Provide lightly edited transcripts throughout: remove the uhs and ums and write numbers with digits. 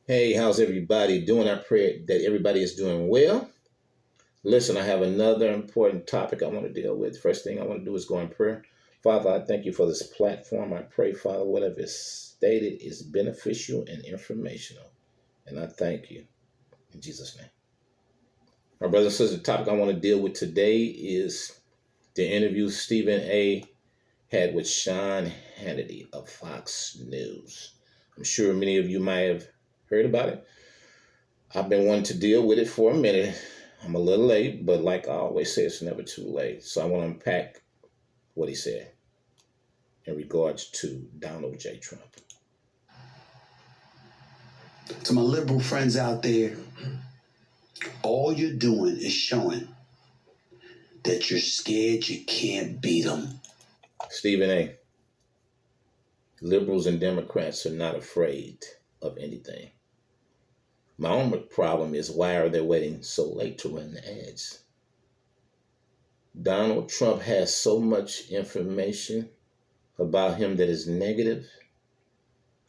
Hey, how's everybody doing? I pray that everybody is doing well. Listen, I have another important topic I want to deal with. First thing I want to do is go in prayer. Father, I thank you for this platform. I pray, Father, whatever is stated is beneficial and informational. And I thank you in Jesus' name. My brothers and sisters, the topic I want to deal with today is the interview Stephen A. had with Sean Hannity of Fox News. I'm sure many of you might have heard about it. I've been wanting to deal with it for a minute. I'm a little late, but like I always say, it's never too late. So I want to unpack what he said in regards to Donald J. Trump. To my liberal friends out there, all you're doing is showing that you're scared you can't beat them. Stephen A. Liberals and Democrats are not afraid of anything. My own problem is, why are they waiting so late to run the ads? Donald Trump has so much information about him that is negative,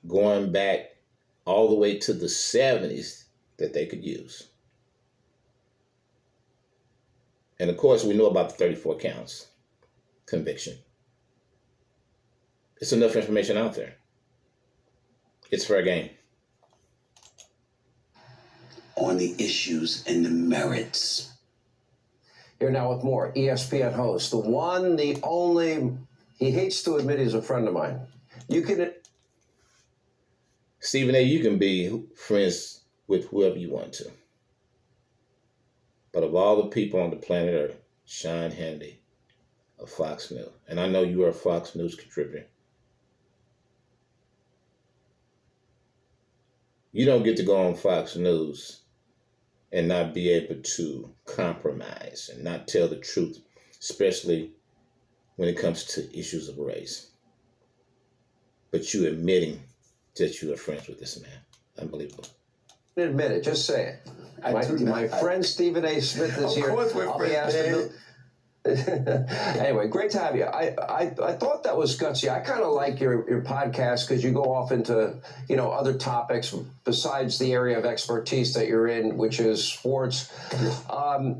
going back all the way to the 70s, that they could use. And of course, we know about the 34 counts conviction. It's enough information out there. It's fair game. On the issues and the merits. Here now with more. ESPN host, the one, the only, he hates to admit he's a friend of mine. You can... Stephen A., you can be friends with whoever you want to. But of all the people on the planet Earth, Sean Hannity of Fox News, and I know you are a Fox News contributor, you don't get to go on Fox News and not be able to compromise and not tell the truth, especially when it comes to issues of race. But you admitting that you are friends with this man. Unbelievable. Admit it, just say it. My friend Stephen A. Smith is here. Of course we're friends. Anyway, great to have you. I thought that was gutsy. I kind of like your podcast because you go off into, other topics besides the area of expertise that you're in, which is sports.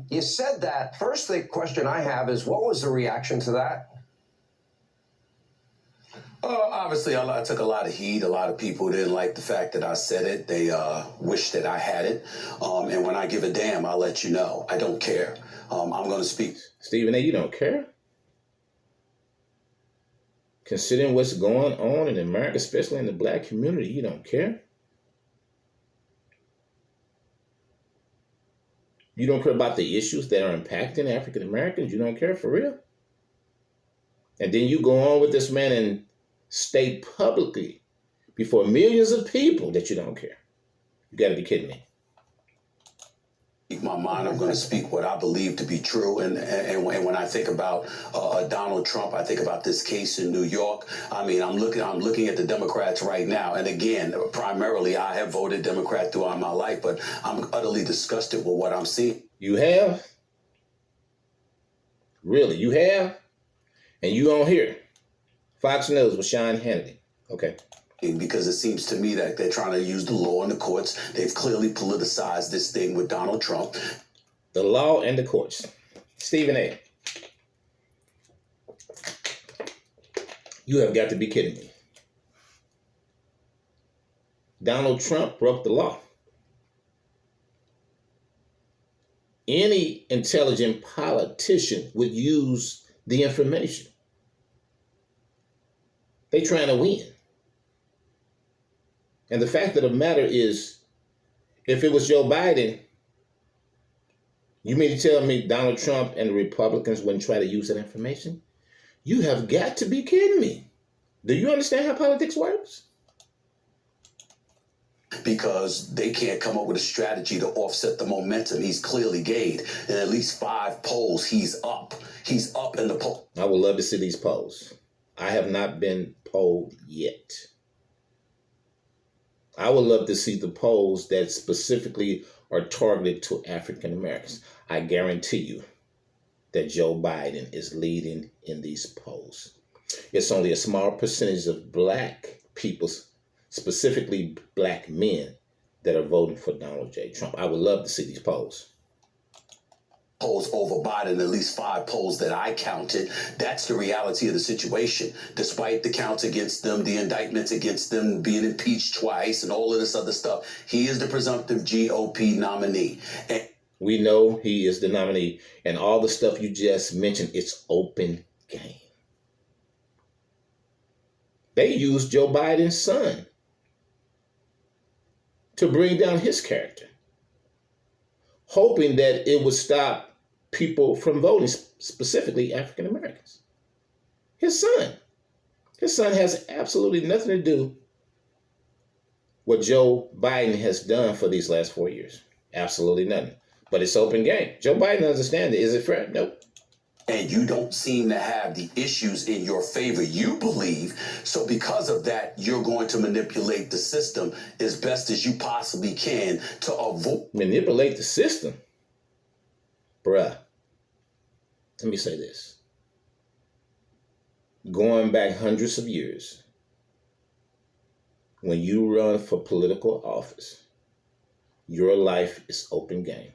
You said that. First, the question I have is, what was the reaction to that? Obviously, I took a lot of heat. A lot of people didn't like the fact that I said it. They wish that I had it. And when I give a damn, I'll let you know. I don't care. I'm going to speak. Stephen A., you don't care? Considering what's going on in America, especially in the black community, you don't care? You don't care about the issues that are impacting African Americans? You don't care for real? And then you go on with this man and state publicly before millions of people that you don't care. You got to be kidding me. My mind, I'm going to speak what I believe to be true. And when I think about Donald Trump, I think about this case in New York. I mean, I'm looking at the Democrats right now. And again, primarily, I have voted Democrat throughout my life, but I'm utterly disgusted with what I'm seeing. You have? Really? You have? And you on here? Fox News with Sean Hannity. Okay. Because it seems to me that they're trying to use the law and the courts. They've clearly politicized this thing with Donald Trump. The law and the courts. Stephen A., you have got to be kidding me. Donald Trump broke the law. Any intelligent politician would use the information. They're trying to win. And the fact of the matter is, if it was Joe Biden, you mean to tell me Donald Trump and the Republicans wouldn't try to use that information? You have got to be kidding me. Do you understand how politics works? Because they can't come up with a strategy to offset the momentum. He's clearly gained. In at least 5 polls, he's up. He's up in the poll. I would love to see these polls. I have not been polled yet. I would love to see the polls that specifically are targeted to African Americans. I guarantee you that Joe Biden is leading in these polls. It's only a small percentage of black people, specifically black men, that are voting for Donald J. Trump. I would love to see these polls. Polls over Biden, at least 5 polls that I counted. That's the reality of the situation. Despite the counts against them, the indictments against them, being impeached twice, and all of this other stuff, he is the presumptive GOP nominee. And we know he is the nominee, and all the stuff you just mentioned, it's open game. They used Joe Biden's son to bring down his character, hoping that it would stop people from voting, specifically African Americans. His son has absolutely nothing to do what Joe Biden has done for these last 4 years. Absolutely nothing. But it's open game. Joe Biden understands it. Is it fair? Nope. And you don't seem to have the issues in your favor, you believe. So because of that, you're going to manipulate the system as best as you possibly can to avoid. Manipulate the system? Bruh, let me say this. Going back hundreds of years, when you run for political office, your life is open game,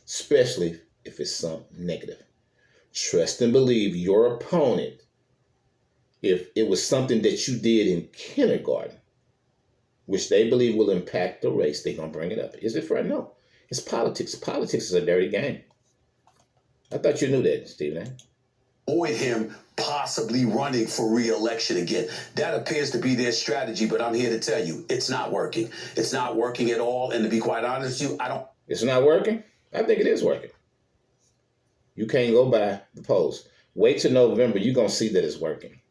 especially if it's something negative. Trust and believe your opponent, if it was something that you did in kindergarten, which they believe will impact the race, they're going to bring it up. Is it fair? No. It's politics. Politics is a dirty game. I thought you knew that, Stephen A. Avoid him possibly running for re-election again. That appears to be their strategy, but I'm here to tell you, it's not working. It's not working at all. And to be quite honest with you, I don't. It's not working? I think it is working. You can't go by the polls. Wait till November. You're going to see that it's working.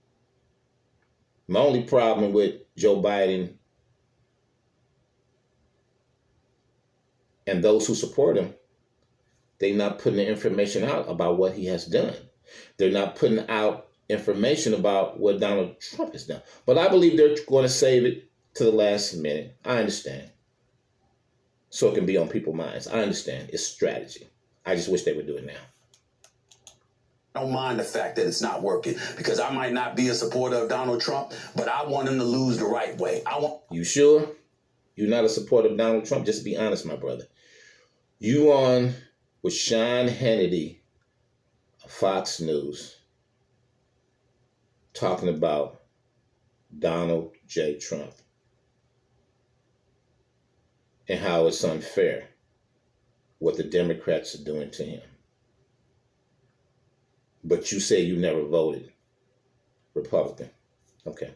My only problem with Joe Biden and those who support him, they're not putting the information out about what he has done. They're not putting out information about what Donald Trump has done. But I believe they're going to save it to the last minute. I understand. So it can be on people's minds. I understand. It's strategy. I just wish they would do it now. I don't mind the fact that it's not working, because I might not be a supporter of Donald Trump, but I want him to lose the right way. You sure you're not a supporter of Donald Trump? Just be honest, my brother. You on with Sean Hannity of Fox News talking about Donald J. Trump and how it's unfair what the Democrats are doing to him. But you say you never voted Republican. Okay.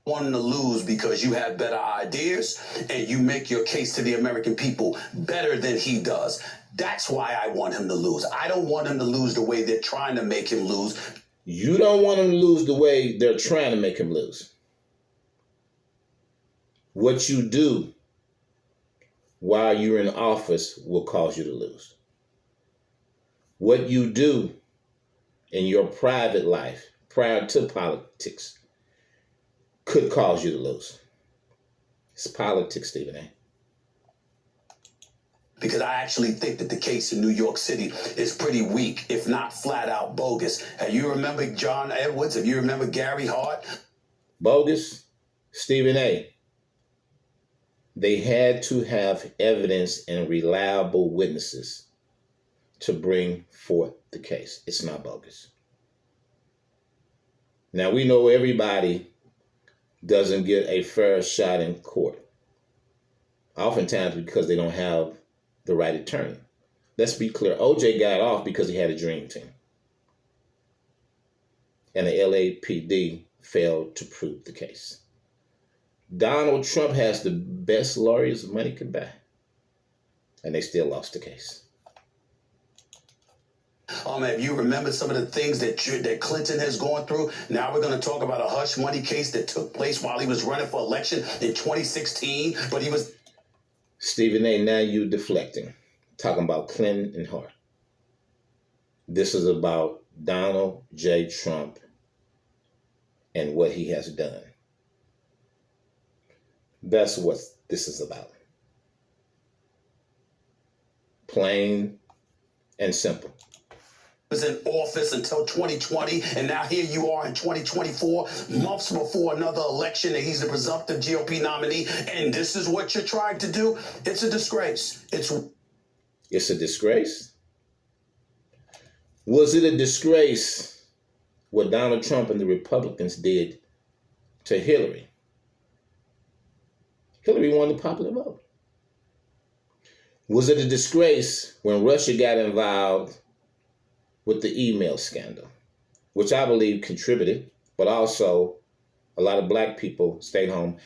Want him to lose because you have better ideas and you make your case to the American people better than he does. That's why I want him to lose. I don't want him to lose the way they're trying to make him lose. You don't want him to lose the way they're trying to make him lose. What you do while you're in office will cause you to lose. What you do in your private life prior to politics could cause you to lose. It's politics, Stephen A. Because I actually think that the case in New York City is pretty weak, if not flat out bogus. Have you remember John Edwards? Have you remember Gary Hart? Bogus? Stephen A. They had to have evidence and reliable witnesses to bring forth the case. It's not bogus. Now, we know everybody doesn't get a fair shot in court, oftentimes because they don't have the right attorney. Let's be clear. OJ got off because he had a dream team. And the LAPD failed to prove the case. Donald Trump has the best lawyers money could buy. And they still lost the case. If you remember some of the things that Clinton has gone through, now we're going to talk about a hush money case that took place while he was running for election in 2016, but he was... Stephen A., now you're deflecting, talking about Clinton and Hart. This is about Donald J. Trump and what he has done. That's what this is about. Plain and simple. was in office until 2020, and now here you are in 2024, months before another election, and he's the presumptive GOP nominee, and this is what you're trying to do? It's a disgrace. It's a disgrace. Was it a disgrace what Donald Trump and the Republicans did to Hillary? Hillary won the popular vote. Was it a disgrace when Russia got involved with the email scandal, which I believe contributed, but also a lot of black people stayed home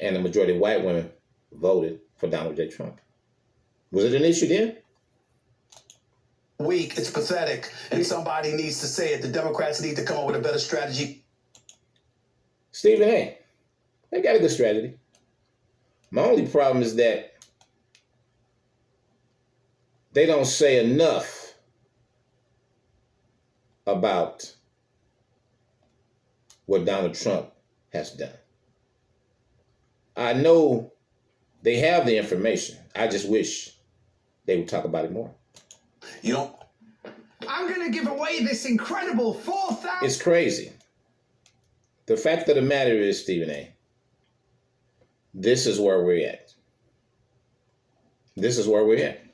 and the majority of white women voted for Donald J. Trump? Was it an issue then? Weak, it's pathetic, and somebody needs to say it. The Democrats need to come up with a better strategy. Stephen A, they got a good strategy. My only problem is that they don't say enough about what Donald Trump has done. I know they have the information. I just wish they would talk about it more. You know, I'm going to give away this incredible 4,000. It's crazy. The fact of the matter is, Stephen A, this is where we're at. This is where we're at.